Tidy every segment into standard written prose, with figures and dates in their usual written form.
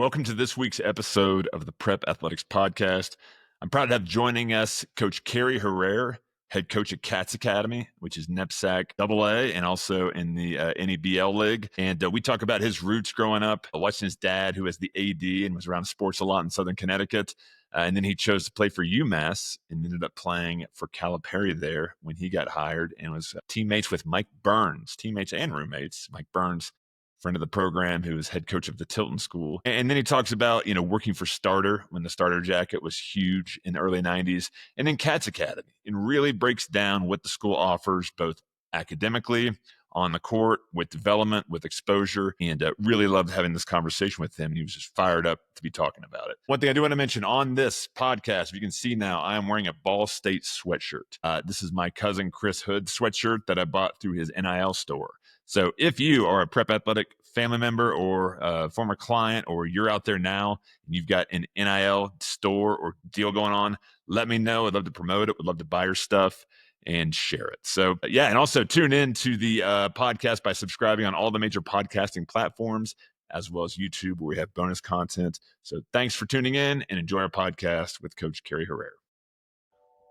Welcome to this week's episode of the Prep Athletics Podcast. I'm proud to have joining us Coach Cary Herer, head coach at Cats Academy, which is NEPSAC AA, and also in the NEBL League. And we talk about his roots growing up, watching his dad, who was the AD and was around sports a lot in Southern Connecticut. And then he chose to play for UMass and ended up playing for Calipari there when he got hired and was teammates with Mike Burns, teammates and roommates. Mike Burns, friend of the program, who was head coach of the Tilton School. And then he talks about, working for Starter when the Starter jacket was huge in the early 90s, and then Cats Academy, and really breaks down what the school offers both academically, on the court, with development, with exposure, and really loved having this conversation with him. He was just fired up to be talking about it. One thing I do want to mention on this podcast, if you can see now, I am wearing a Ball State sweatshirt. This is my cousin Chris Hood sweatshirt that I bought through his NIL store. So if you are a Prep Athletic family member or a former client, or you're out there now and you've got an NIL store or deal going on, let me know. I'd love to promote it. Would love to buy your stuff and share it. So yeah, and also tune in to the podcast by subscribing on all the major podcasting platforms, as well as YouTube, where we have bonus content. So thanks for tuning in and enjoy our podcast with Coach Cary Herer.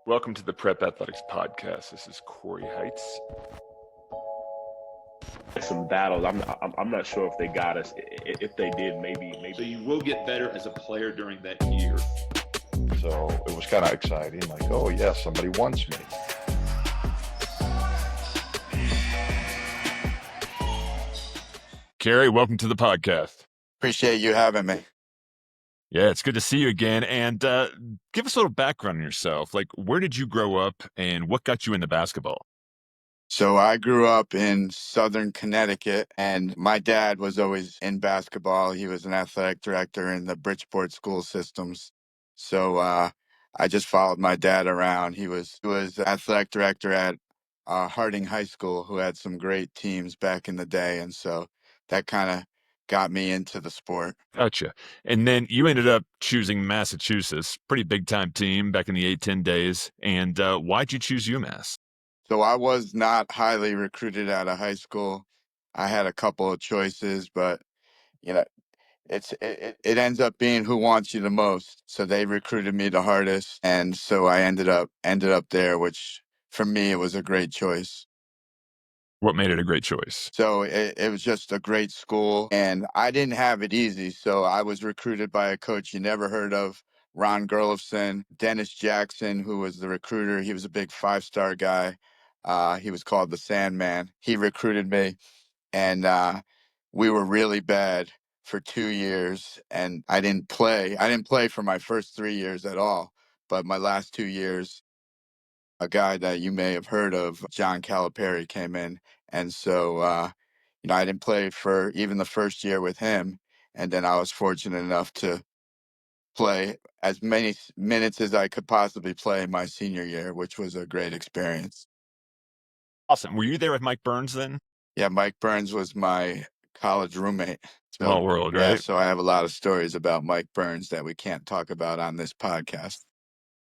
Welcome to the Prep Athletics Podcast. This is Cory Heitz. Some battles. I'm not sure if they got us. If they did, maybe. So you will get better as a player during that year. So it was kind of exciting. Like, oh yeah, somebody wants me. Cary, welcome to the podcast. Appreciate you having me. Yeah, it's good to see you again. And give us a little background on yourself. Like, where did you grow up and what got you into basketball? So I grew up in Southern Connecticut, and my dad was always in basketball. He was an athletic director in the Bridgeport school systems. So I just followed my dad around. He was athletic director at Harding High School, who had some great teams back in the day. And so that kind of got me into the sport. Gotcha. And then you ended up choosing Massachusetts, pretty big time team back in the 8-10 days. And why'd you choose UMass? So I was not highly recruited out of high school. I had a couple of choices, but it ends up being who wants you the most. So they recruited me the hardest, and so I ended up there, which for me it was a great choice. What made it a great choice? So it was just a great school, and I didn't have it easy. So I was recruited by a coach you never heard of, Ron Gerlofson. Dennis Jackson, who was the recruiter. He was a big 5-star guy. He was called the Sandman. He recruited me, and we were really bad for 2 years, and I didn't play. I didn't play for my first 3 years at all, but my last 2 years, a guy that you may have heard of, John Calipari, came in, and so I didn't play for even the first year with him, and then I was fortunate enough to play as many minutes as I could possibly play my senior year, which was a great experience. Awesome. Were you there with Mike Burns then? Yeah, Mike Burns was my college roommate. Small world, yeah, right? so I have a lot of stories about Mike Burns that we can't talk about on this podcast.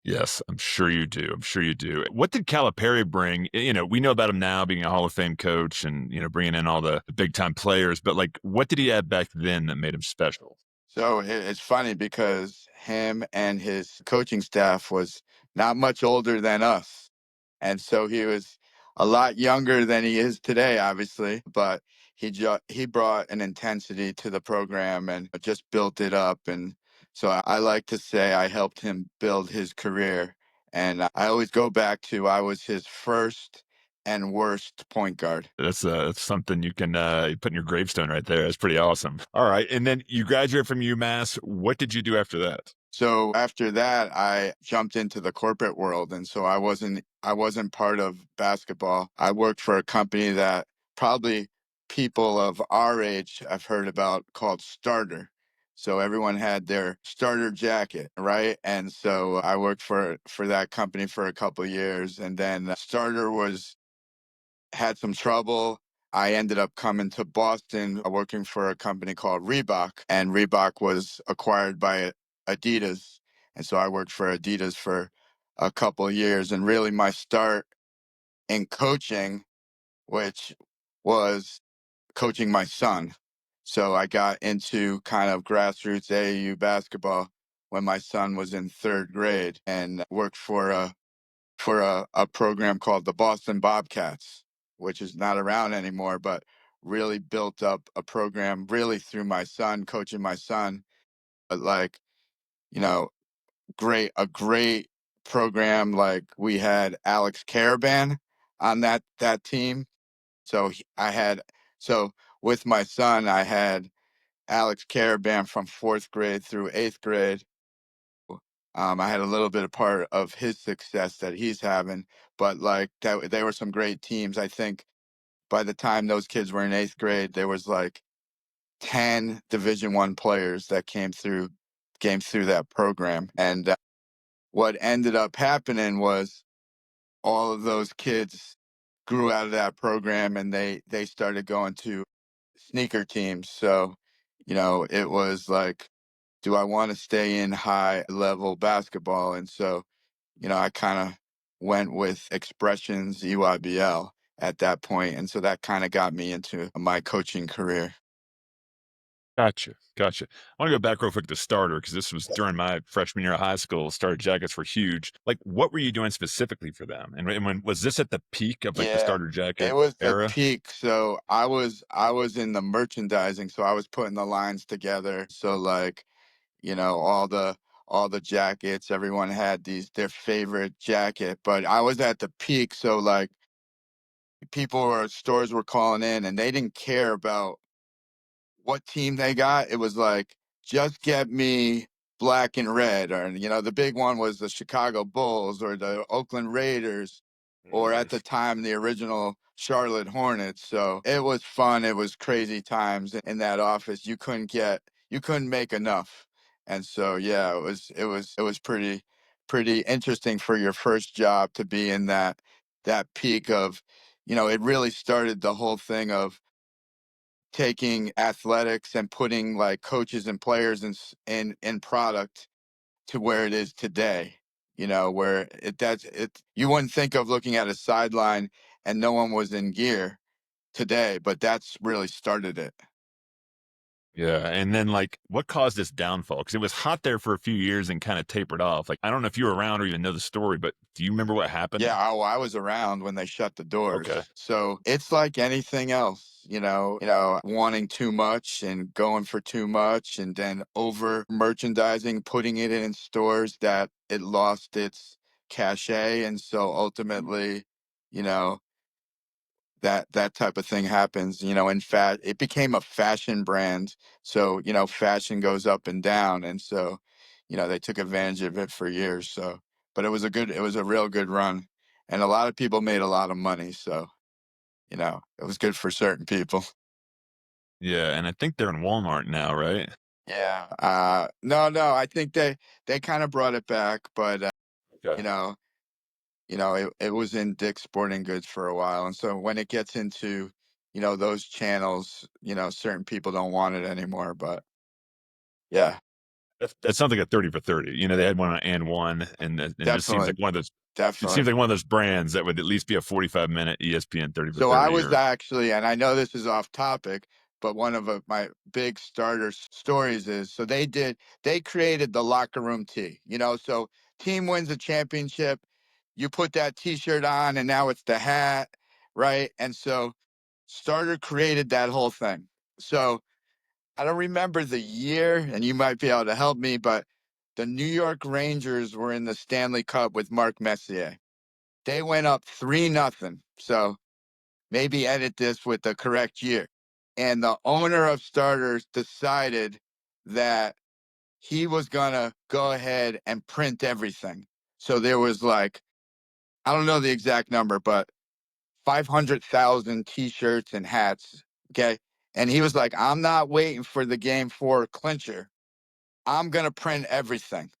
Yes, I'm sure you do. I'm sure you do. What did Calipari bring? We know about him now being a Hall of Fame coach and, bringing in all the big time players, but like, what did he have back then that made him special? So it's funny because him and his coaching staff was not much older than us. And so he was a lot younger than he is today, obviously, but he brought an intensity to the program and just built it up. And so I like to say I helped him build his career. And I always go back to I was his first and worst point guard. That's something you can put in your gravestone right there. That's pretty awesome. All right. And then you graduated from UMass. What did you do after that? So after that, I jumped into the corporate world. And so I wasn't part of basketball. I worked for a company that probably people of our age have heard about, called Starter. So everyone had their starter jacket, right? And so I worked for that company for a couple of years. And then Starter had some trouble. I ended up coming to Boston, working for a company called Reebok, and Reebok was acquired by Adidas. And so I worked for Adidas for a couple of years, and really my start in coaching, which was coaching my son. So I got into kind of grassroots AAU basketball when my son was in third grade, and worked for a program called the Boston Bobcats, which is not around anymore, but really built up a program really through my son, coaching my son. But like, you know, a great program. Like we had Alex Caravan on that team. So I had, so with my son, I had Alex Caravan from fourth grade through eighth grade. I had a little bit of part of his success that he's having, but like that, they were some great teams. I think by the time those kids were in eighth grade, there was like 10 Division I players that came through that program. And what ended up happening was all of those kids grew out of that program, and they started going to sneaker teams. So, it was like, do I want to stay in high level basketball? And so, I kind of went with Expressions EYBL at that point. And so that kind of got me into my coaching career. Gotcha. Gotcha. I want to go back real quick to starter because this was during my freshman year of high school. Starter jackets were huge. Like, what were you doing specifically for them? And when was this at the peak of like the Yeah, starter it jacket was the era? peak. So I was in the merchandising, so I was putting the lines together. So like, all the jackets, everyone had their favorite jacket, but I was at the peak. So like stores were calling in, and they didn't care about what team they got. It was like, just get me black and red. Or, the big one was the Chicago Bulls or the Oakland Raiders, or at the Mm. time, the original Charlotte Hornets. So it was fun. It was crazy times in that office. You couldn't make enough. And so, yeah, it was pretty interesting for your first job to be in that peak of, it really started the whole thing of taking athletics and putting like coaches and players in product to where it is today. Where you wouldn't think of looking at a sideline and no one was in gear today, but that's really started it. Yeah. And then like what caused this downfall? Because it was hot there for a few years and kind of tapered off. Like, I don't know if you were around or even know the story, but do you remember what happened? Yeah, I was around when they shut the Okay. doors. So it's like anything else, wanting too much and going for too much, and then over merchandising, putting it in stores that it lost its cachet. And so ultimately, you know, that type of thing happens, in fact, it became a fashion brand. So, fashion goes up and down. And so, they took advantage of it for years. So, but it was a real good run. And a lot of people made a lot of money. So, it was good for certain people. Yeah. And I think they're in Walmart now, right? Yeah. No, I think they kind of brought it back, but, Okay. you know, it was in Dick's Sporting Goods for a while. And so when it gets into, those channels, certain people don't want it anymore. But yeah, That sounds like a 30 for 30. They had one on and one, and it just seems like definitely, one of those. It seems definitely. like one of those brands that would at least be a 45-minute ESPN 30 for So I 30. was Or actually, and I know this is off topic, but one of my big stories is, so they created the locker room tee, so team wins a championship, you put that t-shirt on, and now it's the hat, right? And so Starter created that whole thing. So I don't remember the year, and you might be able to help me, but the New York Rangers were in the Stanley Cup with Mark Messier. They went up 3-0. So maybe edit this with the correct year. And the owner of Starters decided that he was going to go ahead and print everything. So there was like, I don't know the exact number, but 500,000 t-shirts and hats. Okay. And he was like, I'm not waiting for the game 4 clincher. I'm going to print everything.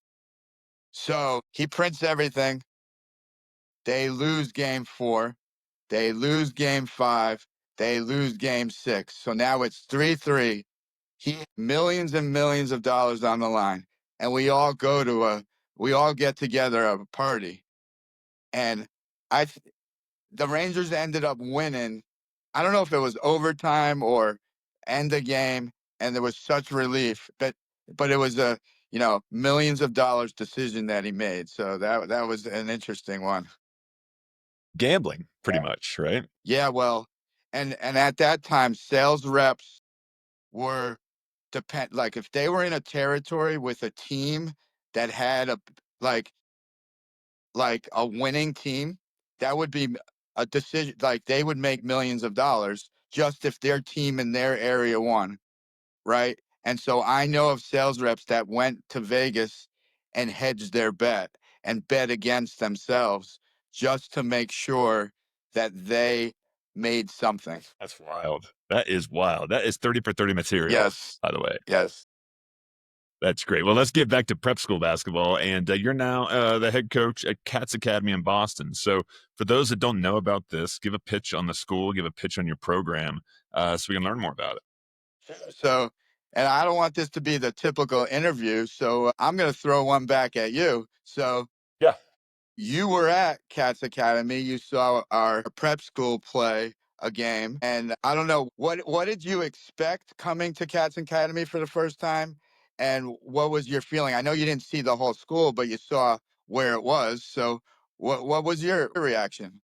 So he prints everything. They lose game 4. They lose game 5. They lose game 6. So now it's 3-3. He millions and millions of dollars on the line. And we all get together at a party. And the Rangers ended up winning. I don't know if it was overtime or end the game, and there was such relief. But it was a millions of dollars decision that he made. So that was an interesting one. Gambling, pretty much, right? Yeah, well, and at that time, sales reps were like if they were in a territory with a team that had like like a winning team, that would be a decision. Like they would make millions of dollars just if their team in their area won, right? And so I know of sales reps that went to Vegas and hedged their bet and bet against themselves just to make sure that they made something. That's wild. That is wild. That is 30 for 30 material, Yes. by the way. Yes. That's great. Well, let's get back to prep school basketball. And you're now the head coach at Cats Academy in Boston. So, for those that don't know about this, give a pitch on the school, give a pitch on your program so we can learn more about it. So, and I don't want this to be the typical interview. So, I'm going to throw one back at you. So, Yeah. you were at Cats Academy. You saw our prep school play a game, and I don't know what did you expect coming to Cats Academy for the first time, and what was your feeling? I know you didn't see the whole school, but you saw where it was. So, what was your reaction?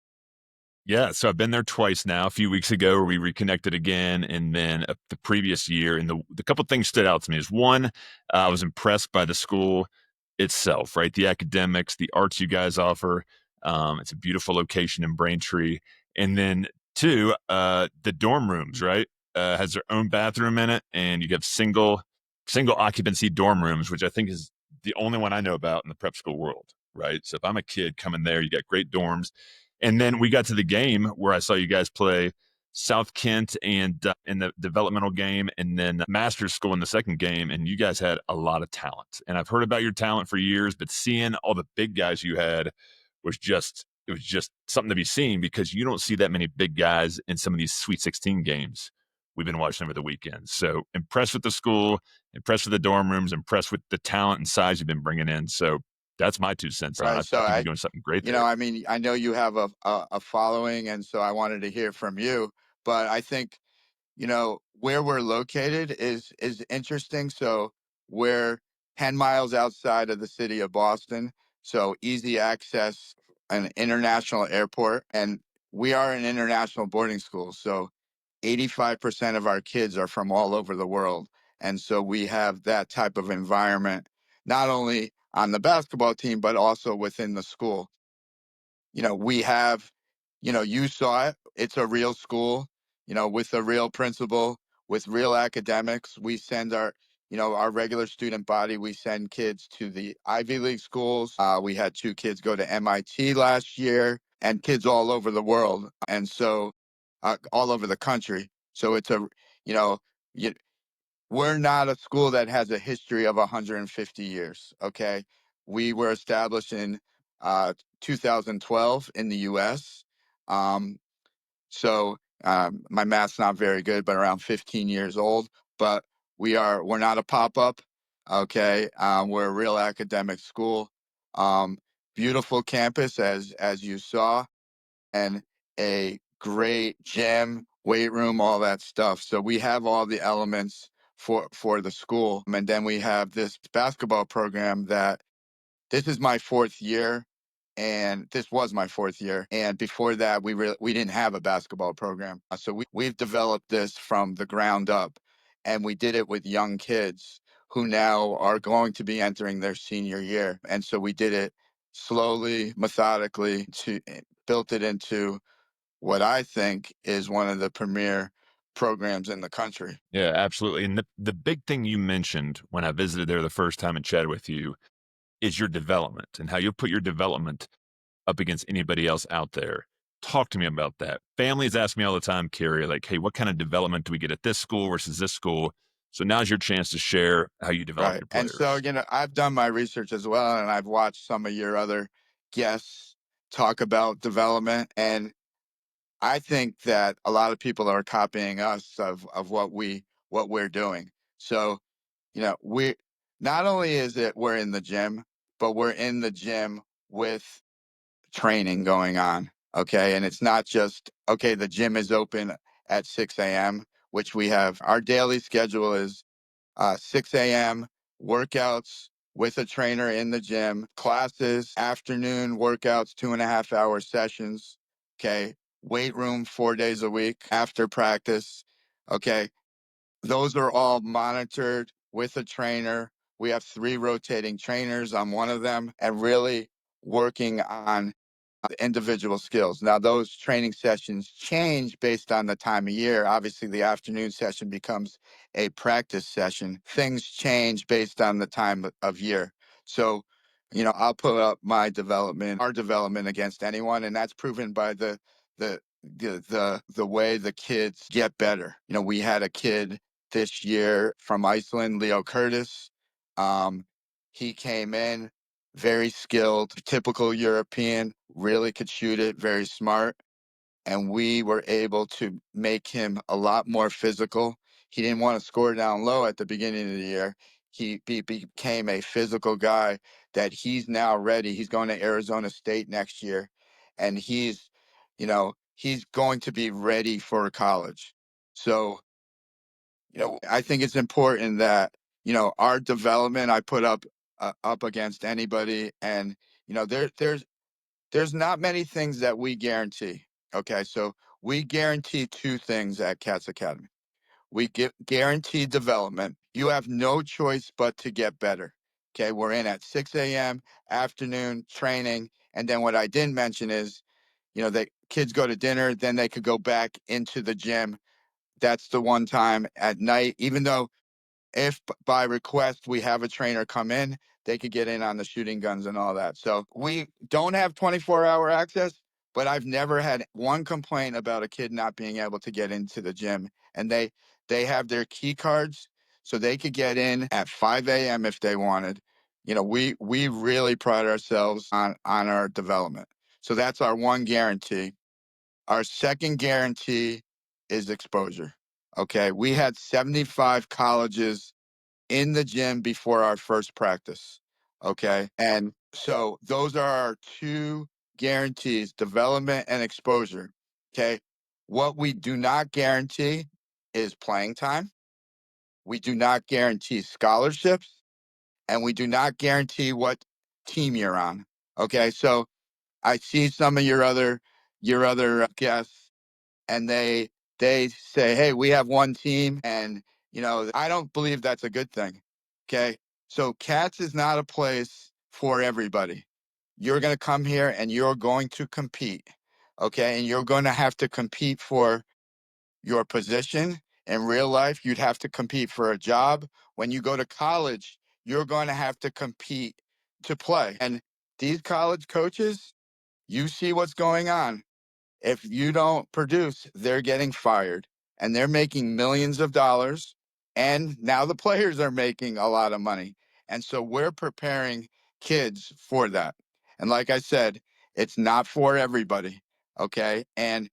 Yeah, so I've been there twice now. A few weeks ago, where we reconnected again, and then the previous year. And the couple things stood out to me is one, I was impressed by the school itself, right? The academics, the arts you guys offer. It's a beautiful location in Braintree. And then two, the dorm rooms, right? Has their own bathroom in it, and you have single occupancy dorm rooms, which I think is the only one I know about in the prep school world, right? So if I'm a kid coming there, you got great dorms. And then we got to the game where I saw you guys play South Kent and in the developmental game, and then Masters School in the second game. And you guys had a lot of talent. And I've heard about your talent for years, but seeing all the big guys you had was just something to be seen, because you don't see that many big guys in some of these Sweet 16 games we've been watching over the weekend. So impressed with the school, impressed with the dorm rooms, impressed with the talent and size you've been bringing in. So that's my 2 cents on it. Right. So I think you're doing something great there. I mean, I know you have a following, and so I wanted to hear from you. But I think where we're located is interesting. So we're 10 miles outside of the city of Boston, so easy access, an international airport, and we are an international boarding school. So 85% of our kids are from all over the world. And so we have that type of environment, not only on the basketball team, but also within the school. We have, you saw it. It's a real school, with a real principal, with real academics. We send our regular student body, we send kids to the Ivy League schools. We had 2 kids go to MIT last year, and kids all over the world. And so, all over the country. So it's you know, you, we're not a school that has a history of 150 years. Okay. We were established in 2012 in the US. Um, my math's not very good, but around 15 years old. But we're not a pop-up. Okay. We're a real academic school. Um, Beautiful campus as you saw, and a great gym, weight room, all that stuff. So we have all the elements for the school. And then we have this basketball program that this is my 4th year, and this was my 4th year. And before that, we didn't have a basketball program. So we've developed this from the ground up, and we did it with young kids who now are going to be entering their senior year. And so we did it slowly, methodically, to built it into what I think is one of the premier programs in the country. Yeah, absolutely. And the big thing you mentioned when I visited there the first time and chatted with you is your development, and how you'll put your development up against anybody else out there. Talk to me about that. Families ask me all the time, Cary, like, hey, what kind of development do we get at this school versus this school? So now's your chance to share how you develop Right. your And so, players. I've done my research as well, and I've watched some of your other guests talk about development. And I think that a lot of people are copying us of what we're doing. So, we not only is it we're in the gym, but we're in the gym with training going on. Okay. And it's not just, okay, the gym is open at 6 a.m. which we have. Our daily schedule is 6 a.m. workouts with a trainer in the gym, classes, afternoon workouts, 2.5 hour sessions. Okay. Weight room 4 days a week after practice. Okay. Those are all monitored with a trainer. We have 3 rotating trainers. I'm one of them, and really working on individual skills. Now, those training sessions change based on the time of year. Obviously, the afternoon session becomes a practice session. Things change based on the time of year. So, I'll put up my development, our development against anyone, and that's proven by the way the kids get better. We had a kid this year from Iceland, Leo Curtis. He came in very skilled, typical European, really could shoot it, very smart. And we were able to make him a lot more physical. He didn't want to score down low at the beginning of the year. He became a physical guy that he's now ready. He's going to Arizona State next year, and he's going to be ready for college. So, I think it's important that, our development, I put up against anybody. And, there's not many things that we guarantee. Okay. So we guarantee 2 things at Cats Academy. We guarantee development. You have no choice but to get better. Okay. We're in at 6 a.m. afternoon training. And then what I didn't mention is, the kids go to dinner, then they could go back into the gym. That's the one time at night, even though if by request we have a trainer come in, they could get in on the shooting guns and all that. So we don't have 24-hour access, but I've never had one complaint about a kid not being able to get into the gym. And they have their key cards, so they could get in at 5 a.m. if they wanted. We really pride ourselves on our development. So that's our one guarantee. Our second guarantee is exposure. Okay. We had 75 colleges in the gym before our first practice. Okay. And so those are our 2 guarantees, development and exposure. Okay. What we do not guarantee is playing time. We do not guarantee scholarships, and we do not guarantee what team you're on. Okay. So I see some of your other guests, and they say, hey, we have one team, and I don't believe that's a good thing. Okay. So Cats is not a place for everybody. You're going to come here and you're going to compete. Okay. And you're going to have to compete for your position. In real life, you'd have to compete for a job. When you go to college, you're going to have to compete to play. And these college coaches, you see what's going on. If you don't produce, they're getting fired, and they're making millions of dollars. And now the players are making a lot of money. And so we're preparing kids for that. And like I said, it's not for everybody. Okay. And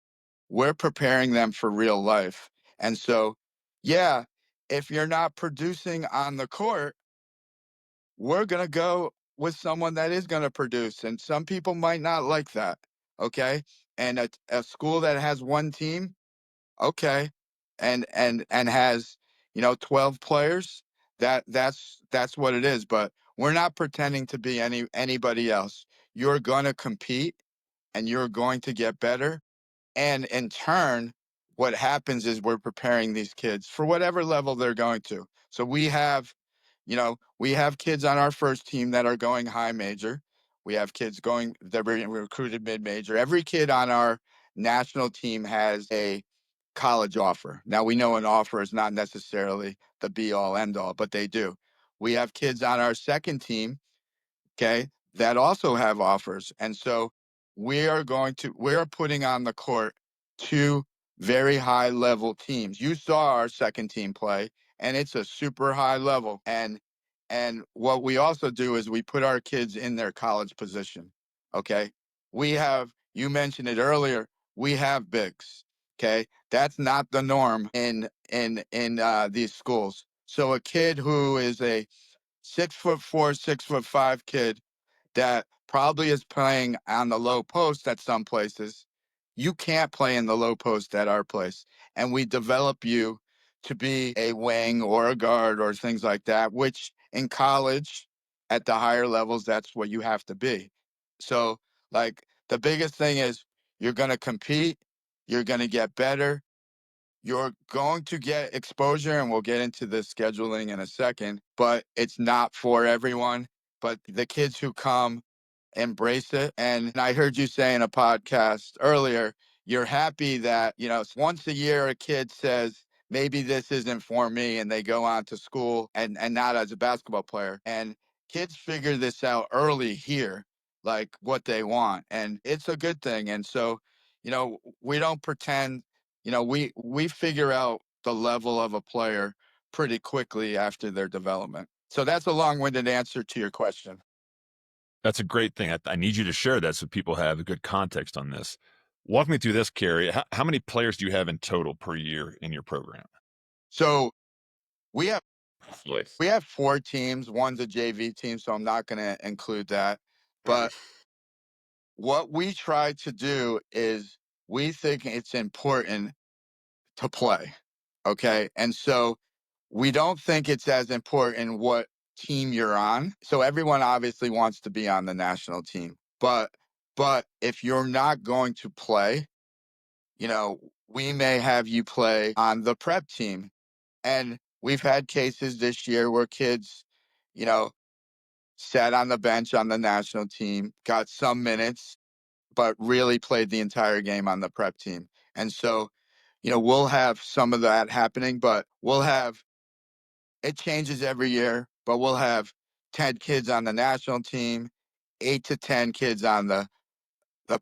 we're preparing them for real life. And so, yeah, if you're not producing on the court, we're going to go with someone that is going to produce. And some people might not like that. Okay. And a school that has one team, okay, and has 12 players, that's what it is. But we're not pretending to be anybody else. You're going to compete, and you're going to get better. And in turn, what happens is we're preparing these kids for whatever level they're going to. So we have kids on our first team that are going high major. We have kids that were recruited mid-major. Every kid on our national team has a college offer. Now, we know an offer is not necessarily the be-all, end-all, but they do. We have kids on our second team, okay, that also have offers. And so we're putting on the court 2 very high level teams. You saw our second team play, and it's a super high level. And what we also do is we put our kids in their college position. Okay. You mentioned it earlier, we have bigs. Okay. That's not the norm in these schools. So a kid who is a 6'4", 6'5" kid that probably is playing on the low post at some places, you can't play in the low post at our place. And we develop you to be a wing or a guard or things like that, which in college at the higher levels, that's what you have to be. So, like, the biggest thing is you're going to compete, you're going to get better, you're going to get exposure, and we'll get into the scheduling in a second, but it's not for everyone. But the kids who come embrace it. And I heard you say in a podcast earlier, you're happy that, once a year a kid says, maybe this isn't for me, and they go on to school and not as a basketball player. And kids figure this out early here, like what they want. And it's a good thing. And so, we don't pretend, we figure out the level of a player pretty quickly after their development. So that's a long-winded answer to your question. That's a great thing. I need you to share that so people have a good context on this. Walk me through this, Cary. How many players do you have in total per year in your program? So we have Yes. we have 4 teams. One's a JV team, so I'm not going to include that. But what we try to do is we think it's important to play. Okay. And so we don't think it's as important what team you're on. So everyone obviously wants to be on the national team. But if you're not going to play, we may have you play on the prep team. And we've had cases this year where kids, you know, sat on the bench on the national team, got some minutes, but really played the entire game on the prep team. And so, we'll have some of that happening, but it changes every year, but we'll have 10 kids on the national team, 8 to 10 kids on the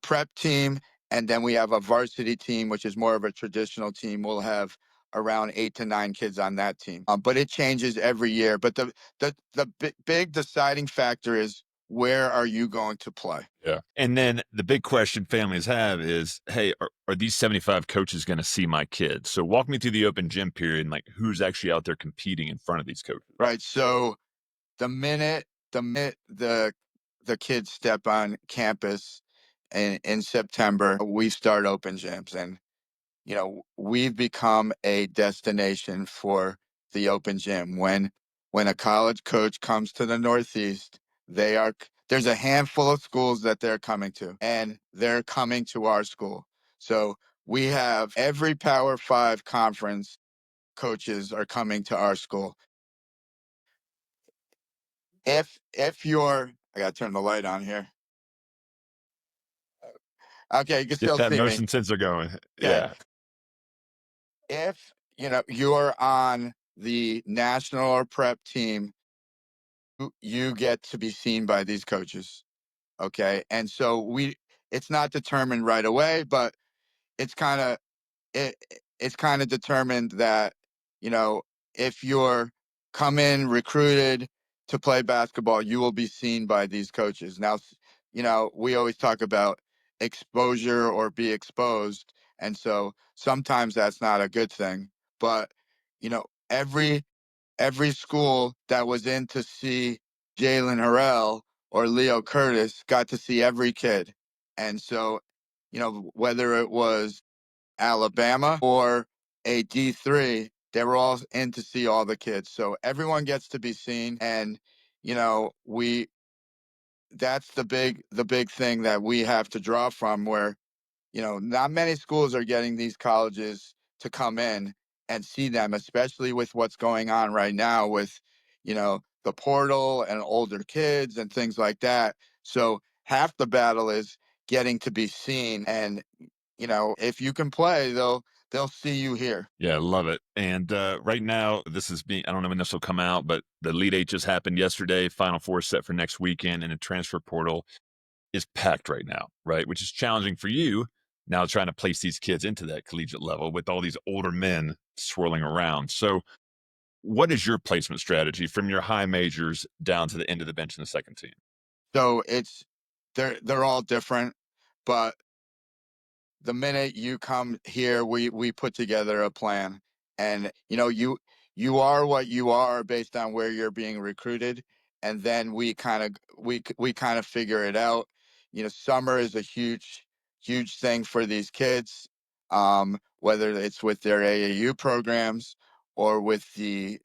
prep team, and then we have a varsity team, which is more of a traditional team. We'll have around 8 to 9 kids on that team. But it changes every year. But the big deciding factor is, where are you going to play? Yeah. And then the big question families have is, hey, are these 75 coaches going to see my kids? So walk me through the open gym period and like who's actually out there competing in front of these coaches. Right. So the minute the kids step on campus in September, we start open gyms. And we've become a destination for the open gym. When a college coach comes to the Northeast, there's a handful of schools that they're coming to, and they're coming to our school. So we have every Power 5 conference coaches are coming to our school. I gotta turn the light on here. Okay, you can Get still that see me. motion sensor going. Okay. Yeah. If you're on the national or prep team, you get to be seen by these coaches. Okay. And so it's not determined right away, but it's kind of, it's kind of determined that, you know, if you're come in recruited to play basketball, you will be seen by these coaches. Now, we always talk about exposure or be exposed. And so sometimes that's not a good thing, but, every school that was in to see Jalen Harrell or Leo Curtis got to see every kid. And so, whether it was Alabama or a D3, they were all in to see all the kids. So everyone gets to be seen. And, we that's the big thing that we have to draw from, where not many schools are getting these colleges to come in and see them, especially with what's going on right now with, the portal and older kids and things like that. So half the battle is getting to be seen. And, if you can play, they'll see you here. Yeah, love it. And right now, I don't know when this will come out, but the Elite Eight just happened yesterday. Final Four set for next weekend, and the transfer portal is packed right now, right? Which is challenging for you now trying to place these kids into that collegiate level with all these older men swirling around. So, what is your placement strategy from your high majors down to the end of the bench in the second team? So they're all different, but the minute you come here, we put together a plan. And you are what you are based on where you're being recruited, and then we kind of figure it out. Summer is a huge thing for these kids, whether it's with their AAU programs or with the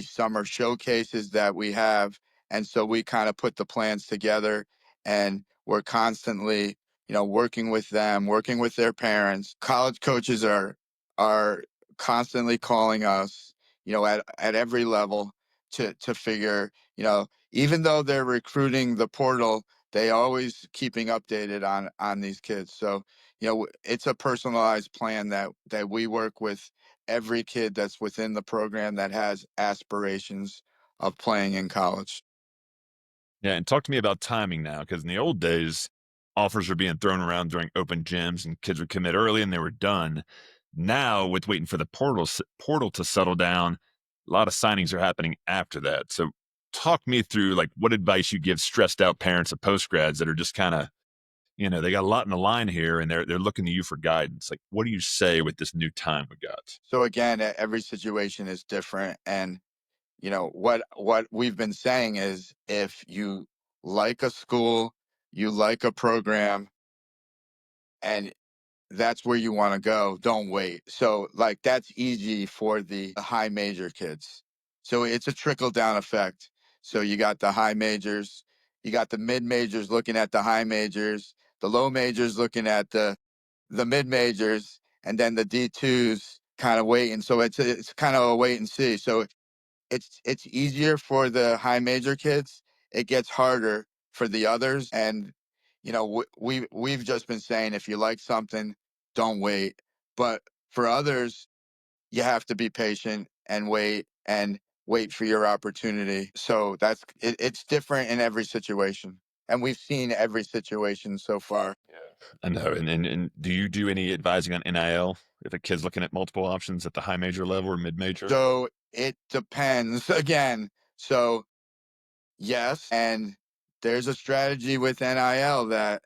summer showcases that we have. And so we kind of put the plans together, and we're constantly, working with them, working with their parents. College coaches are constantly calling us, at every level to figure, even though they're recruiting the portal, they always keeping updated on these kids. So, it's a personalized plan that we work with every kid that's within the program that has aspirations of playing in college. Yeah, and talk to me about timing now, because in the old days, offers were being thrown around during open gyms, and kids would commit early and they were done. Now, with waiting for the portal to settle down, a lot of signings are happening after that. So, talk me through like what advice you give stressed out parents of post grads that are just kind of, they got a lot in the line here, and they're looking to you for guidance. Like, what do you say with this new time we got? So again, every situation is different. And, what we've been saying is, if you like a school, you like a program, and that's where you want to go, don't wait. So like that's easy for the high major kids. So it's a trickle down effect. So you got the high majors, you got the mid majors looking at the high majors, the low majors looking at the mid majors, and then the D2s kind of waiting. So it's kind of a wait and see. So it's easier for the high major kids. It gets harder for the others. And we've just been saying, if you like something, don't wait. But for others, you have to be patient and wait for your opportunity. So it's different in every situation. And we've seen every situation so far. I know. And do you do any advising on NIL if a kid's looking at multiple options at the high major level or mid major? So it depends again. So yes, and there's a strategy with NIL that,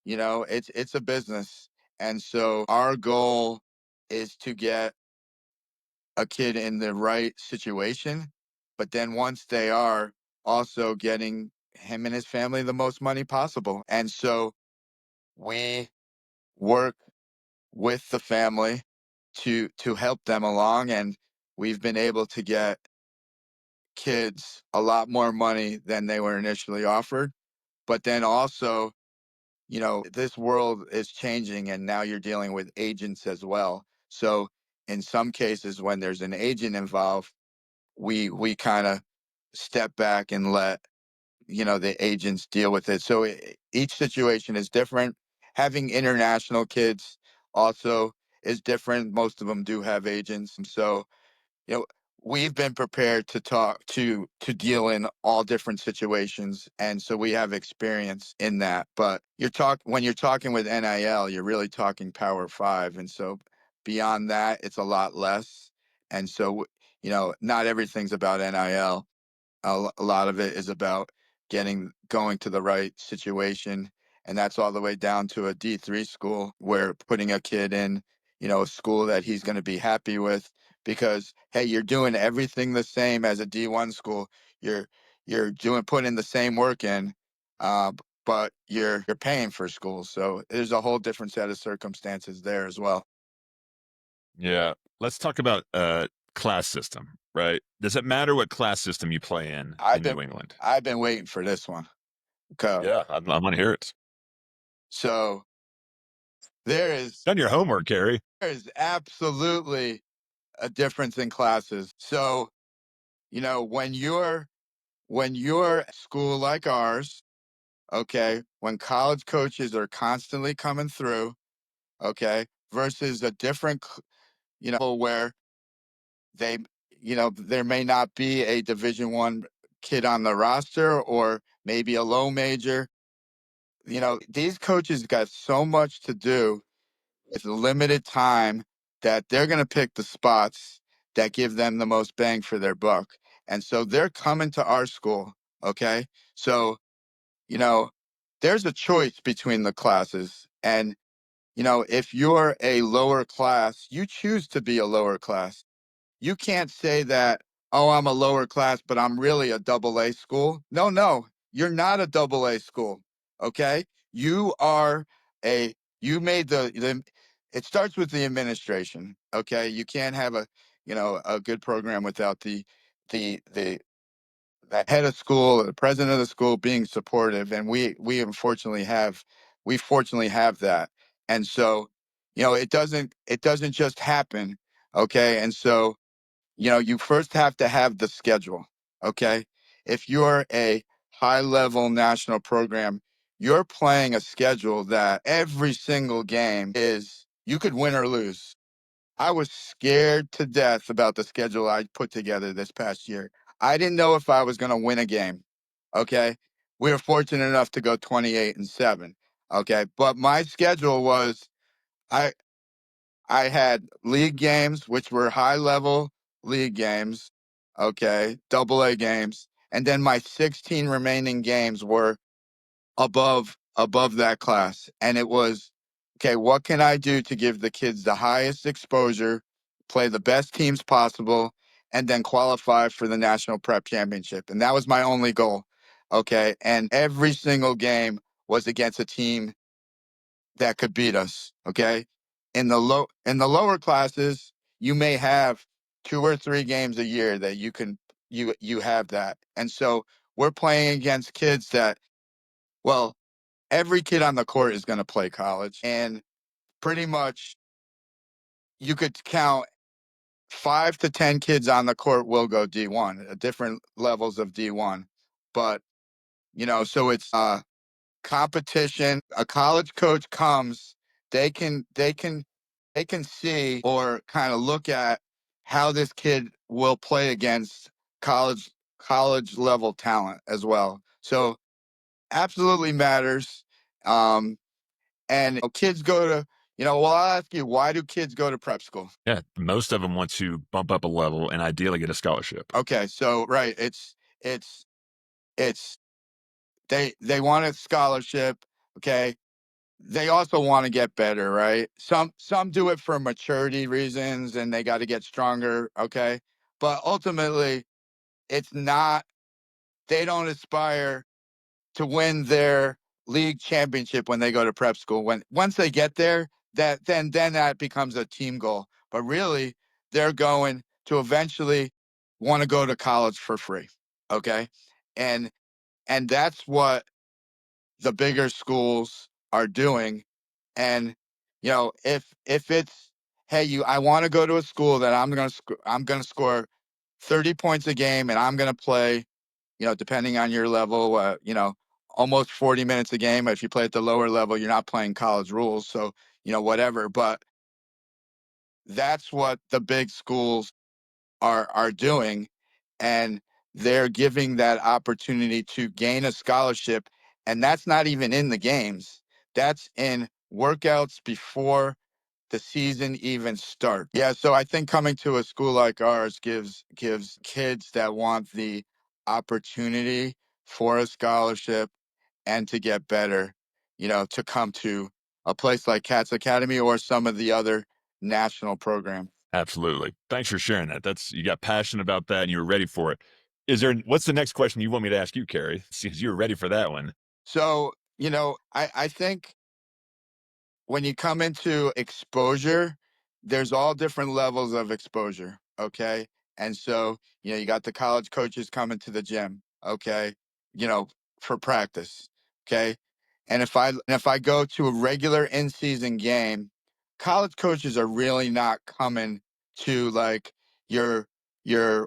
it's a business. And so our goal is to get a kid in the right situation, but then once they are, also getting him and his family the most money possible. And so we work with the family to help them along, and we've been able to get kids a lot more money than they were initially offered. But then also, this world is changing, and now you're dealing with agents as well. So in some cases, when there's an agent involved, we kind of step back and let, the agents deal with it. So each situation is different. Having international kids also is different. Most of them do have agents. And so, you know, we've been prepared to talk to deal in all different situations, and so we have experience in that. But when you're talking with NIL, you're really talking Power Five, and so beyond that, it's a lot less. And so, not everything's about NIL. A lot of it is about going to the right situation, and that's all the way down to a D3 school, where putting a kid in, a school that he's going to be happy with, because hey, you're doing everything the same as a D1 school. You're putting the same work in, but you're paying for school, so there's a whole different set of circumstances there as well. Yeah. Let's talk about class system, right? Does it matter what class system you play I've in been New England? I've been waiting for this one. Yeah, I want to hear it. So there is Done your homework, Cary. there is absolutely a difference in classes. So, when you're at school like ours, okay, when college coaches are constantly coming through, okay, versus a different, where they, there may not be a Division 1 kid on the roster, or maybe a low major. These coaches got so much to do with limited time, that they're going to pick the spots that give them the most bang for their buck. And so they're coming to our school. Okay. So, you know, there's a choice between the classes. And, if you're a lower class, you choose to be a lower class. You can't say that, oh, I'm a lower class, but I'm really a double A school. No, no, you're not a double A school. Okay. You are you made it starts with the administration. Okay. You can't have a good program without the head of school, the president of the school being supportive. And we fortunately have that. And so, it doesn't just happen. Okay. And so, you first have to have the schedule. Okay. If you're a high level national program, you're playing a schedule that every single game is, you could win or lose. I was scared to death about the schedule I put together this past year. I didn't know if I was going to win a game. Okay. We were fortunate enough to go 28-7. Okay. But my schedule was, I, I had league games, which were high level league games. Okay. Double A games. And then my 16 remaining games were above that class. And it was, okay, what can I do to give the kids the highest exposure, play the best teams possible, and then qualify for the national prep championship? And that was my only goal. Okay. And every single game was against a team that could beat us. Okay. In the lower classes, you may have 2 or 3 games a year that you have that. And so we're playing against kids that, well, every kid on the court is going to play college. And pretty much you could count 5 to 10 kids on the court will go D1, different levels of D1. But, so it's competition. A college coach comes, they can see or kind of look at how this kid will play against college level talent as well. So absolutely matters. And kids go to, well, I'll ask you, why do kids go to prep school? Yeah, most of them want to bump up a level and ideally get a scholarship. Okay, so right, it's it's they want a scholarship. Okay, they also want to get better, right? Some do it for maturity reasons and they got to get stronger. Okay, but ultimately, it's not. They don't aspire to win their league championship when they go to prep school. Once they get there, then that becomes a team goal. But really, they're going to eventually want to go to college for free. Okay. And that's what the bigger schools are doing. And if it's, hey, I want to go to a school that I'm gonna score 30 points a game and I'm gonna play, depending on your level, almost 40 minutes a game. If you play at the lower level, you're not playing college rules. So, whatever. But that's what the big schools are doing. And they're giving that opportunity to gain a scholarship. And that's not even in the games. That's in workouts before the season even starts. Yeah, so I think coming to a school like ours gives kids that want the opportunity for a scholarship and to get better, to come to a place like Cats Academy or some of the other national programs. Absolutely. Thanks for sharing that. You got passionate about that and you were ready for it. What's the next question you want me to ask you, Cary? Since you were ready for that one. So, I think when you come into exposure, there's all different levels of exposure. Okay. And so, you got the college coaches coming to the gym. Okay. You know, for practice. Okay. And if I go to a regular in-season game, college coaches are really not coming to like your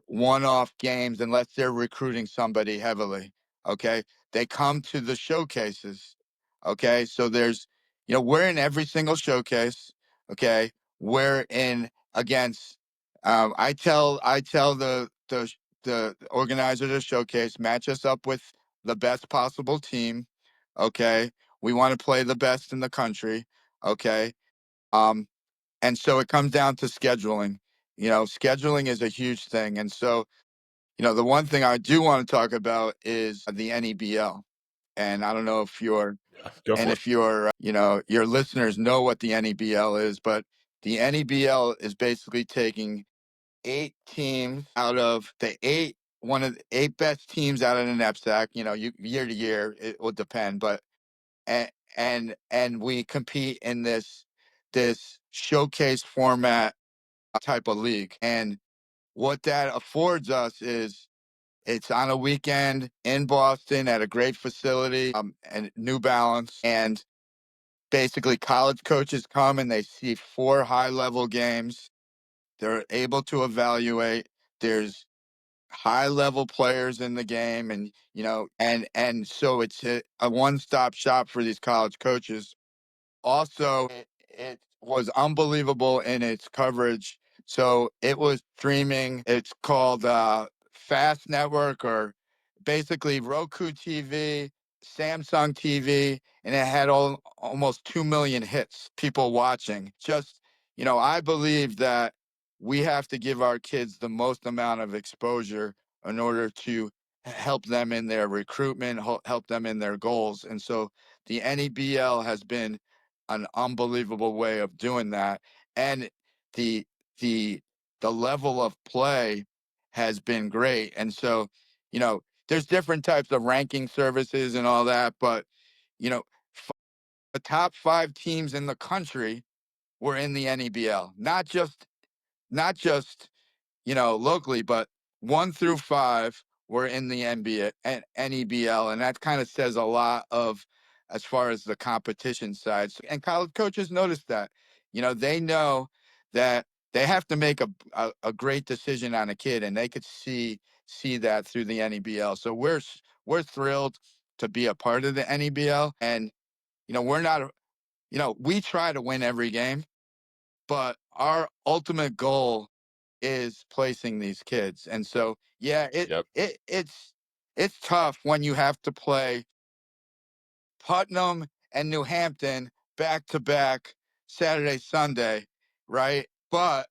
one-off games unless they're recruiting somebody heavily. Okay. They come to the showcases. Okay. So we're in every single showcase. Okay. We're in against, I tell the organizer of the showcase, match us up with the best possible team. Okay. We want to play the best in the country. Okay. Um, and so it comes down to scheduling. Scheduling is a huge thing. And so, the one thing I do want to talk about is the NEBL. And I don't know if you're Go and for it. if your listeners know what the NEBL is, but the NEBL is basically taking 8 teams out of one of the 8 best teams out of the NEPSAC. Year to year, it will depend, but and we compete in this showcase format type of league. And what that affords us is it's on a weekend in Boston at a great facility, and New Balance. And basically, college coaches come and they see 4 high-level games. They're able to evaluate. There's high-level players in the game, and and so it's a one-stop shop for these college coaches. Also, it was unbelievable in its coverage. So it was streaming. It's called Fast Network, or basically Roku TV, Samsung TV, and it had almost 2 million hits, people watching. Just, I believe that we have to give our kids the most amount of exposure in order to help them in their recruitment, help them in their goals. And so the NEBL has been an unbelievable way of doing that. And the the the level of play has been great. And so, there's different types of ranking services and all that, but you know, the top 5 teams in the country were in the NEBL, not just locally, but 1 through 5 were in the NBA and NEBL, and that kind of says a lot of as far as the competition side. And college coaches notice that. They know that they have to make a great decision on a kid, and they could see that through the NEBL. So we're thrilled to be a part of the NEBL, and we're not. We try to win every game, but our ultimate goal is placing these kids. And so, yeah, Yep. it's tough when you have to play Putnam and New Hampton back to back Saturday, Sunday, right? But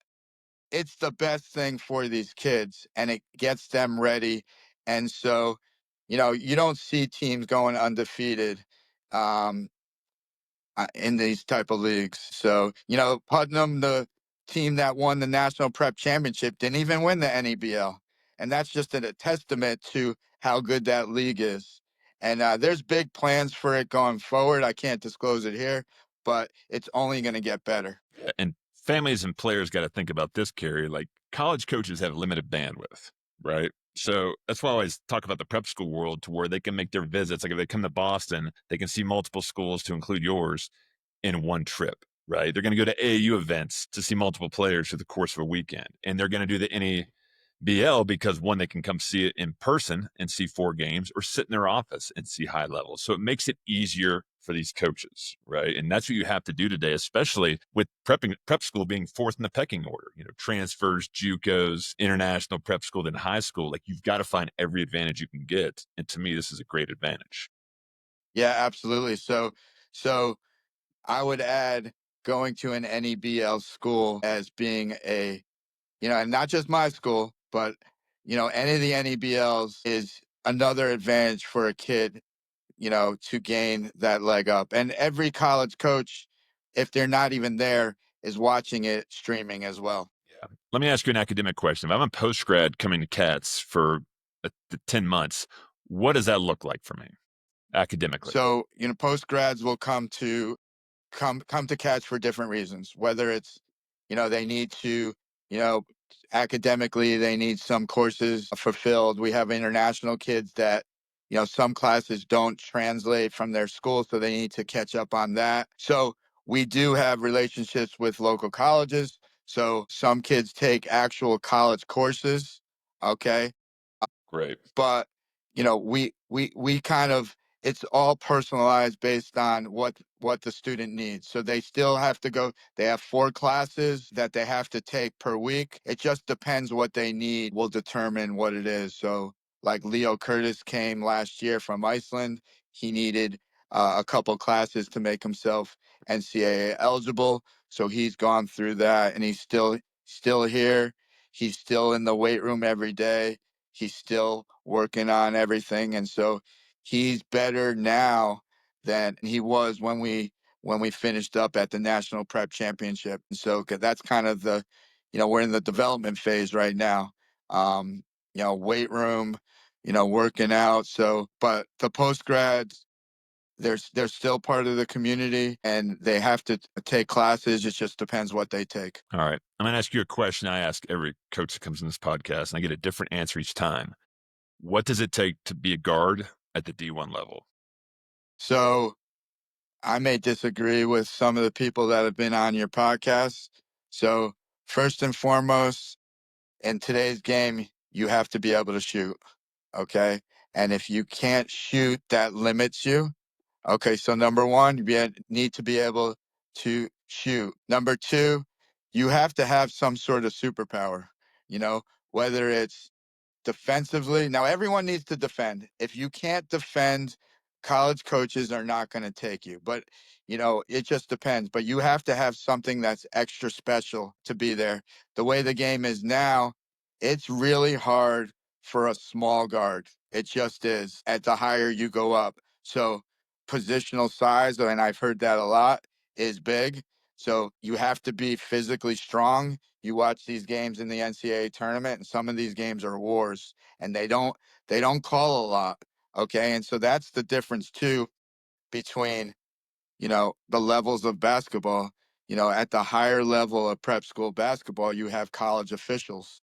it's the best thing for these kids, and it gets them ready. And so, you don't see teams going undefeated. Um, in these type of leagues. So, Putnam, the team that won the National Prep Championship, didn't even win the NEBL. And that's just a testament to how good that league is. And there's big plans for it going forward. I can't disclose it here, but it's only going to get better. And families and players got to think about this, Cary. Like, college coaches have limited bandwidth, right? So that's why I always talk about the prep school world, to where they can make their visits. Like, if they come to Boston, they can see multiple schools, to include yours, in one trip, right? They're going to go to AAU events to see multiple players through the course of a weekend. And they're going to do the NEBL because, one, they can come see it in person and see 4 games, or sit in their office and see high levels. So it makes it easier for these coaches, right? And that's what you have to do today, especially with prep school being 4th in the pecking order. Transfers, JUCOs, international prep school, then high school. Like, you've got to find every advantage you can get. And to me, this is a great advantage. Yeah, absolutely. So I would add going to an NEBL school as being and not just my school, but any of the NEBLs is another advantage for a kid, to gain that leg up. And every college coach, if they're not even there, is watching it streaming as well. Yeah. Let me ask you an academic question. If I'm a post-grad coming to Cats for 10 months, what does that look like for me academically? So, post grads will come to Cats for different reasons, whether it's, they need to, you know, academically, they need some courses fulfilled. We have international kids that, some classes don't translate from their school, so they need to catch up on that. So we do have relationships with local colleges. So some kids take actual college courses. Okay. Great. But we kind of, it's all personalized based on what the student needs. So they still have to go, they have 4 classes that they have to take per week. It just depends what they need will determine what it is. So like Leo Curtis came last year from Iceland. He needed a couple classes to make himself NCAA eligible. So he's gone through that, and he's still here. He's still in the weight room every day. He's still working on everything. And so he's better now than he was when we finished up at the National Prep Championship. And so 'cause that's kind of we're in the development phase right now. Weight room, working out. So, but the post grads, they're still part of the community and they have to take classes. It just depends what they take. All right. I'm going to ask you a question I ask every coach that comes in this podcast, and I get a different answer each time. What does it take to be a guard at the D1 level? So I may disagree with some of the people that have been on your podcast. So first and foremost, in today's game, you have to be able to shoot. Okay. And if you can't shoot, that limits you. Okay. So number one, you need to be able to shoot. Number two, you have to have some sort of superpower, you know, whether it's defensively. Now, everyone needs to defend. If you can't defend, college coaches are not going to take you. But, it just depends. But you have to have something that's extra special to be there. The way the game is now, it's really hard for a small guard. It just is at the higher you go up. So, positional size, and I've heard that a lot, is big. So, you have to be physically strong. You watch these games in the NCAA tournament, and some of these games are wars, and they don't call a lot. Okay, and so that's the difference too between the levels of basketball. At the higher level of prep school basketball, you have college officials,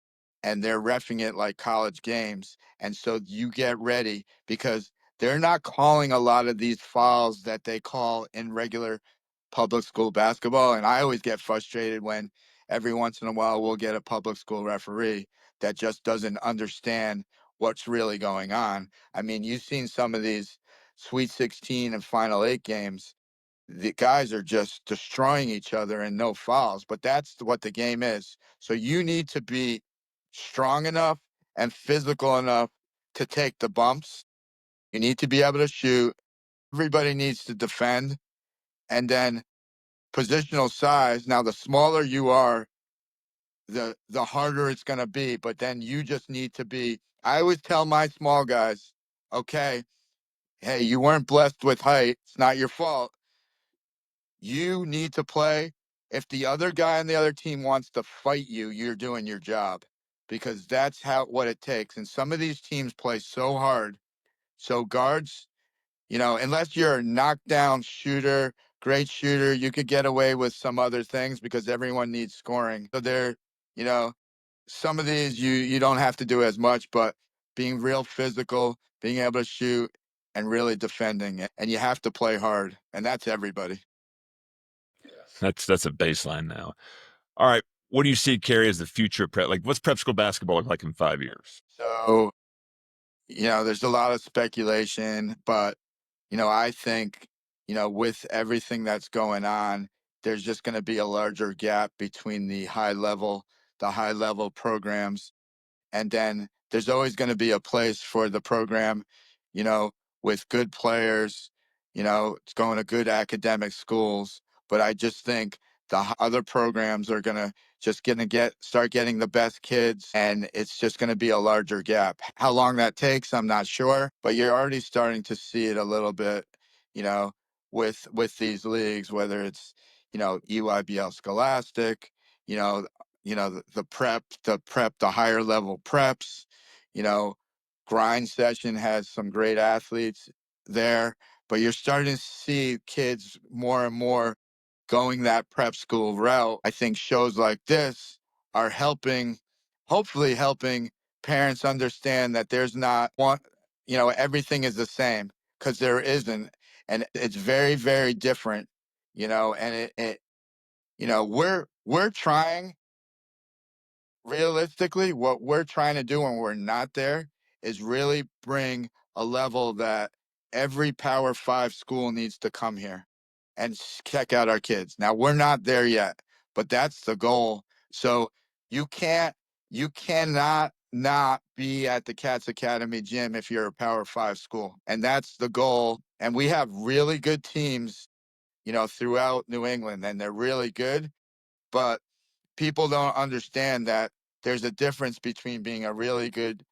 and they're reffing it like college games, and so you get ready because they're not calling a lot of these fouls that they call in regular public school basketball. And I always get frustrated when every once in a while we'll get a public school referee that just doesn't understand what's really going on. I mean, you've seen some of these Sweet 16 and Final Eight games. The guys are just destroying each other and no fouls, but that's what the game is. So you need to be strong enough and physical enough to take the bumps. You need to be able to shoot. Everybody needs to defend. And then positional size. Now, the smaller you are, the harder it's going to be. But then you just need to be. I always tell my small guys, okay, hey, you weren't blessed with height. It's not your fault. You need to play. If the other guy on the other team wants to fight you, you're doing your job because that's what it takes. And some of these teams play so hard. So guards, unless you're a knockdown shooter, great shooter, you could get away with some other things because everyone needs scoring. So you know, some of these you don't have to do as much, but being real physical, being able to shoot, and really defending it. And you have to play hard, and that's everybody. That's a baseline now. All right. What do you see, Cary, as the future of prep? Like, what's prep school basketball look like in 5 years? So, there's a lot of speculation, but I think, with everything that's going on, there's just going to be a larger gap between the high level programs. And then there's always going to be a place for the program, you know, with good players, it's going to good academic schools. But I just think other programs are going to start getting the best kids, and it's just going to be a larger gap. How long that takes, I'm not sure, but you're already starting to see it a little bit, you know, with these leagues, whether it's, UIBL Scholastic, you know, the higher level preps, you know, grind session has some great athletes there, but you're starting to see kids more and more going that prep school route. I think shows like this are hopefully helping parents understand that there's not one, everything is the same because there isn't. And it's very, very different, and we're trying. Realistically, what we're trying to do when we're not there is really bring a level that every Power Five school needs to come here and check out our kids. Now, we're not there yet, but that's the goal. So you cannot not be at the Cats Academy gym if you're a Power Five school. And that's the goal. And we have really good teams, throughout New England, and they're really good. But people don't understand that there's a difference between being a really good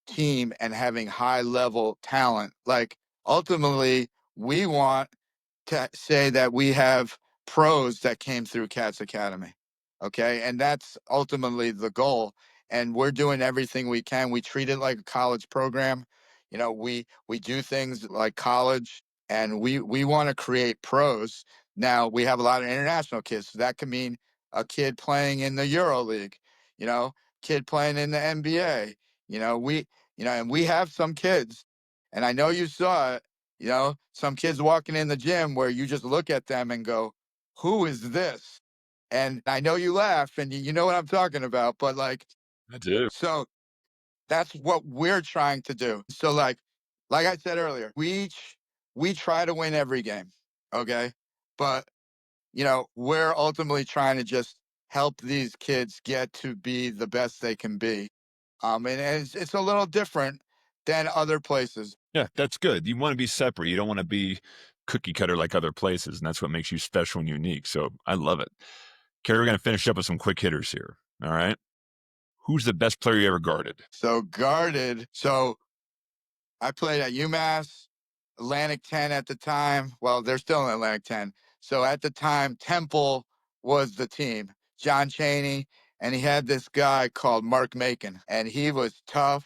team and having high level talent. Like, ultimately, we want to say that we have pros that came through Cats Academy. Okay. And that's ultimately the goal. And we're doing everything we can. We treat it like a college program. We do things like college, and we want to create pros. Now we have a lot of international kids, so that could mean a kid playing in the Euro League, you know, kid playing in the NBA. And we have some kids, and I know you saw it. Some kids walking in the gym where you just look at them and go, "Who is this?" And I know you laugh, and you know what I'm talking about. But like, I do. so that's what we're trying to do. So like I said earlier, we try to win every game, okay? But we're ultimately trying to just help these kids get to be the best they can be. And it's a little different than other places. Yeah, that's good. You want to be separate. You don't want to be cookie cutter like other places, and that's what makes you special and unique. So I love it. Cary, we're going to finish up with some quick hitters here. All right. Who's the best player you ever guarded? So guarded. So I played at UMass, Atlantic 10 at the time. Well, they're still in Atlantic 10. So at the time, Temple was the team. John Chaney, and he had this guy called Mark Macon, and he was tough,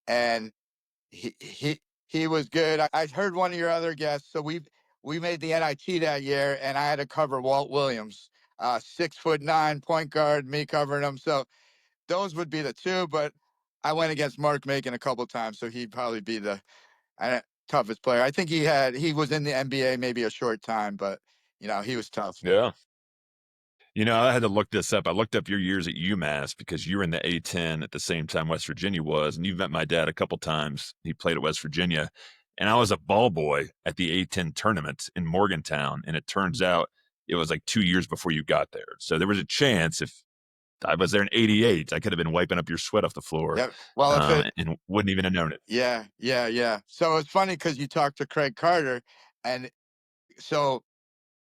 and he was good. I heard one of your other guests. So we made the NIT that year, and I had to cover Walt Williams, 6'9" point guard, me covering him. So those would be the two, but I went against Mark Macon a couple times, so he'd probably be the toughest player. I think he was in the NBA maybe a short time, but he was tough. Yeah. I had to look this up. I looked up your years at UMass because you were in the A10 at the same time West Virginia was, and you've met my dad a couple times. He played at West Virginia, and I was a ball boy at the A10 tournament in Morgantown, and it turns out it was like 2 years before you got there. So there was a chance if I was there in '88, I could have been wiping up your sweat off the floor, Yeah. Well, and wouldn't even have known it. yeah. So it's funny because you talked to Craig Carter, and so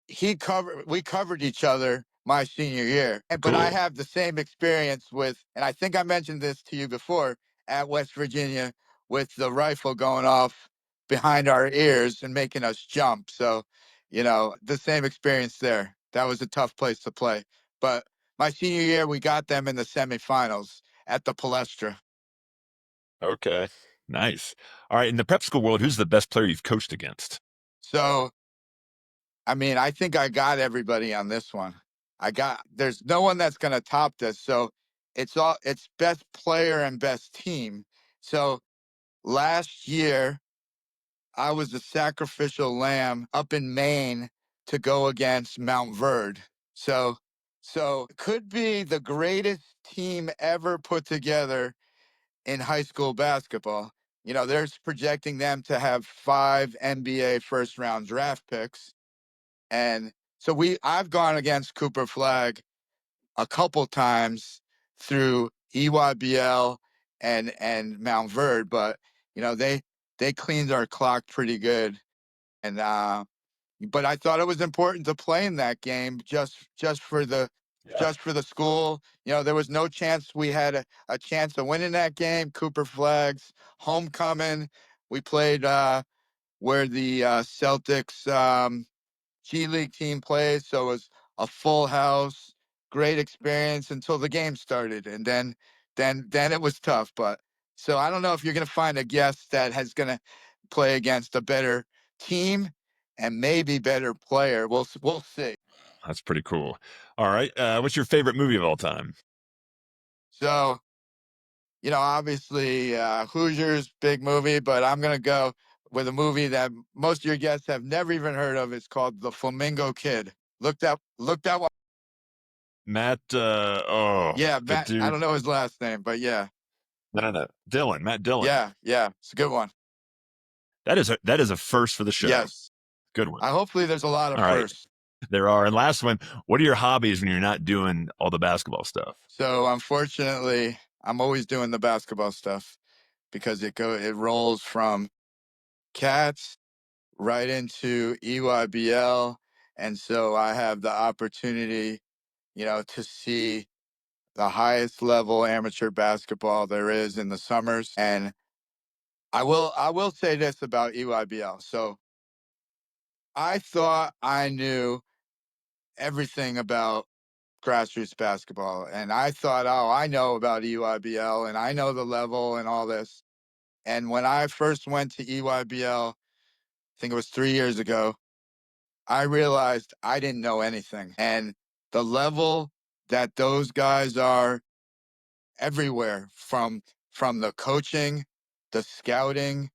we covered each other my senior year. But I Cool. have the same experience with, and I think I mentioned this to you before, at West Virginia, with the rifle going off behind our ears and making us jump. So, the same experience there. That was a tough place to play. But my senior year, we got them in the semifinals at the Palestra. Okay. Nice. All right. In the prep school world, who's the best player you've coached against? So, I mean, I think I got everybody on this one. There's no one that's going to top this. So it's best player and best team. So last year, I was the sacrificial lamb up in Maine to go against Mount Verde. So it could be the greatest team ever put together in high school basketball. They're projecting them to have 5 NBA first round draft picks. And so I've gone against Cooper Flag a couple times through EYBL and Mount Verde, but they cleaned our clock pretty good. And but I thought it was important to play in that game just for the Yeah. just for the school. There was no chance we had a chance of winning that game. Cooper Flag's homecoming. We played where the Celtics G League team plays, so it was a full house, great experience until the game started, and then it was tough. But so I don't know if you're gonna find a guest that has gonna play against a better team and maybe better player. We'll see. That's pretty cool. All right. What's your favorite movie of all time? So obviously Hoosiers, big movie, but I'm gonna go with a movie that most of your guests have never even heard of. It's called The Flamingo Kid. Look that one. Matt, Yeah, the Matt. I dude. don't know his last name, but yeah, No. Dylan, Matt Dillon. yeah. It's a good one. That is a first for the show. Yes. Good one. Hopefully, there's a lot of All right. firsts. There are. And last one, what are your hobbies when you're not doing all the basketball stuff? So unfortunately, I'm always doing the basketball stuff because it rolls from cats right into EYBL, and so I have the opportunity, to see the highest level amateur basketball there is in the summers. And I will say this about EYBL. So I thought I knew everything about grassroots basketball. And I thought, oh, I know about EYBL and I know the level and all this. And when I first went to EYBL, think it was 3 years ago, I realized I didn't know anything. And the level that those guys are everywhere, from the coaching, the scouting,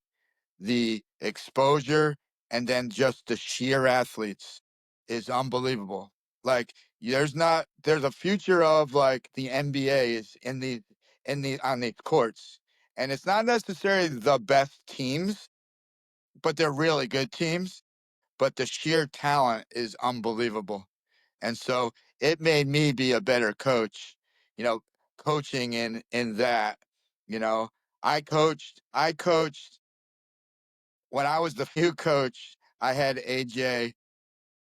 the exposure, and then just the sheer athletes, is unbelievable. Like, there's a future of like the NBA is on the courts. And it's not necessarily the best teams, but they're really good teams. But the sheer talent is unbelievable. And so it made me be a better coach, you know, coaching in that, you know. I coached when I was the few coach. I had AJ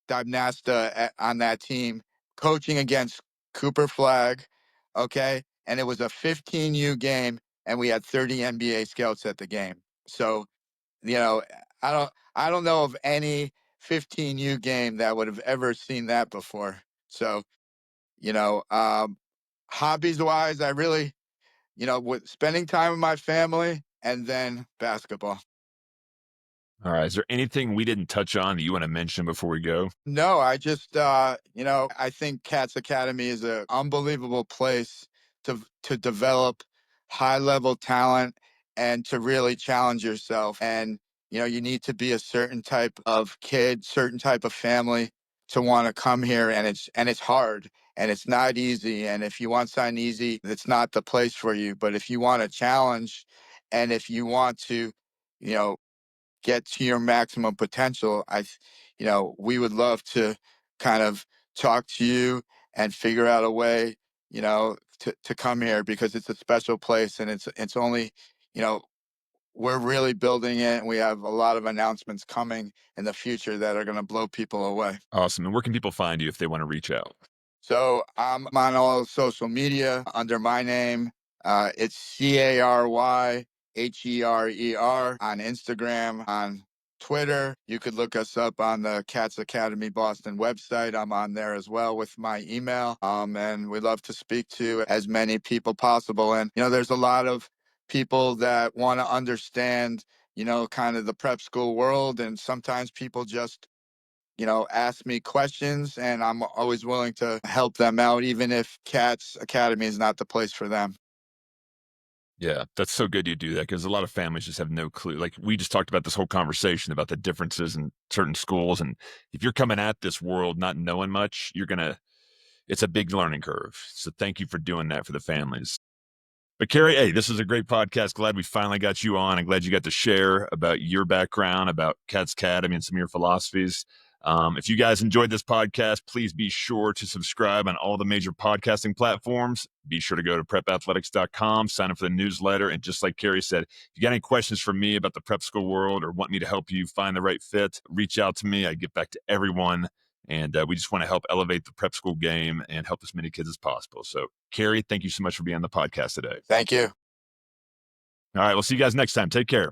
Dybnasta on that team coaching against Cooper Flag, okay? And it was a 15U game, and we had 30 NBA scouts at the game. So, you know, I don't know of any 15U game that would have ever seen that before. So, you know, hobbies wise, I really, with spending time with my family and then basketball. All right. Is there anything we didn't touch on that you want to mention before we go? No, I just, I think Cats Academy is an unbelievable place to develop high level talent and to really challenge yourself. And, you need to be a certain type of kid, certain type of family to want to come here. And it's hard and it's not easy. And if you want something easy, it's not the place for you. But if you want a challenge and if you want to, you know, get to your maximum potential, we would love to kind of talk to you and figure out a way, to come here, because it's a special place and it's only, you know, we're really building it, and we have a lot of announcements coming in the future that are going to blow people away. Awesome. And where can people find you if they want to reach out? So I'm on all social media under my name. It's CaryHerer on Instagram, on Twitter. You could look us up on the Cats Academy Boston website. I'm on there as well with my email. And we love to speak to as many people possible. And, there's a lot of people that want to understand, kind of the prep school world. And sometimes people just ask me questions, and I'm always willing to help them out, even if Cats Academy is not the place for them. Yeah, that's so good you do that, because a lot of families just have no clue. Like, we just talked about this whole conversation about the differences in certain schools. And if you're coming at this world not knowing much, it's a big learning curve. So thank you for doing that for the families. But Cary, hey, this is a great podcast. Glad we finally got you on. I'm glad you got to share about your background, about Cats Academy, and some of your philosophies. If you guys enjoyed this podcast, please be sure to subscribe on all the major podcasting platforms. Be sure to go to prepathletics.com, sign up for the newsletter. And just like Cary said, if you got any questions for me about the prep school world or want me to help you find the right fit, reach out to me. I get back to everyone. And we just want to help elevate the prep school game and help as many kids as possible. So, Cary, thank you so much for being on the podcast today. Thank you. All right, we'll see you guys next time. Take care.